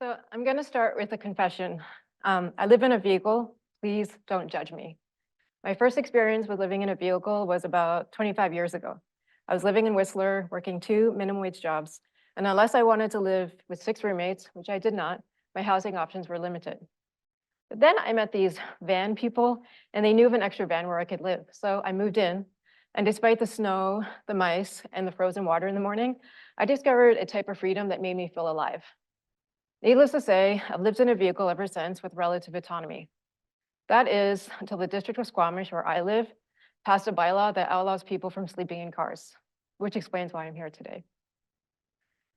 So I'm going to start with a confession. I live in a vehicle. Please don't judge me. My first experience with living in a vehicle was about 25 years ago. I was living in Whistler, working 2 minimum wage jobs. And unless I wanted to live with 6 roommates, which I did not, my housing options were limited. But then I met these van people, and they knew of an extra van where I could live. So I moved in. And despite the snow, the mice, and the frozen water in the morning, I discovered a type of freedom that made me feel alive. Needless to say, I've lived in a vehicle ever since with relative autonomy. That is, until the District of Squamish, where I live, passed a bylaw that outlaws people from sleeping in cars, which explains why I'm here today.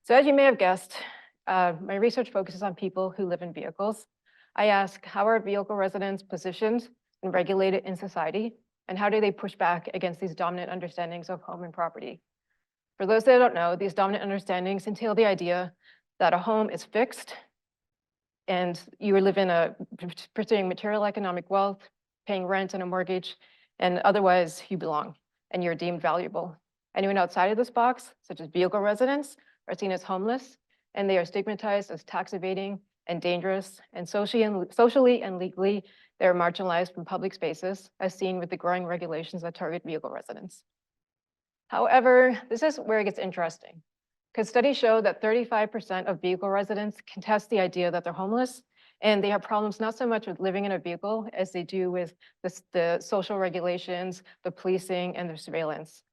So as you may have guessed, my research focuses on people who live in vehicles. I ask, how are vehicle residents positioned and regulated in society? And how do they push back against these dominant understandings of home and property? For those that don't know, these dominant understandings entail the idea that a home is fixed and you live in pursuing material economic wealth, paying rent and a mortgage, and otherwise you belong and you're deemed valuable. Anyone outside of this box, such as vehicle residents, are seen as homeless, and they are stigmatized as tax evading and dangerous, and socially and legally, they're marginalized from public spaces, as seen with the growing regulations that target vehicle residents. However, this is where it gets interesting, because studies show that 35% of vehicle residents contest the idea that they're homeless, and they have problems not so much with living in a vehicle as they do with the social regulations, the policing, and the surveillance.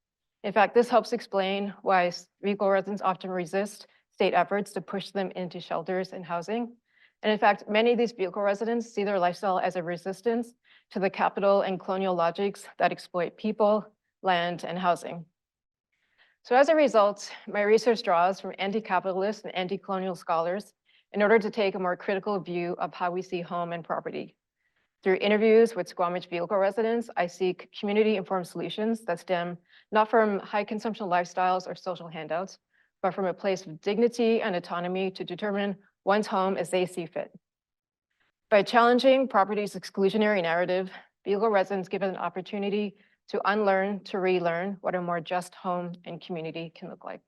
In fact, this helps explain why vehicle residents often resist state efforts to push them into shelters and housing. And in fact, many of these vehicle residents see their lifestyle as a resistance to the capital and colonial logics that exploit people, land, and housing. So as a result, my research draws from anti-capitalist and anti-colonial scholars in order to take a more critical view of how we see home and property. Through interviews with Squamish vehicle residents, I seek community-informed solutions that stem not from high consumption lifestyles or social handouts, but from a place of dignity and autonomy to determine one's home as they see fit. By challenging property's exclusionary narrative, vehicle residents give an opportunity to unlearn, to relearn what a more just home and community can look like.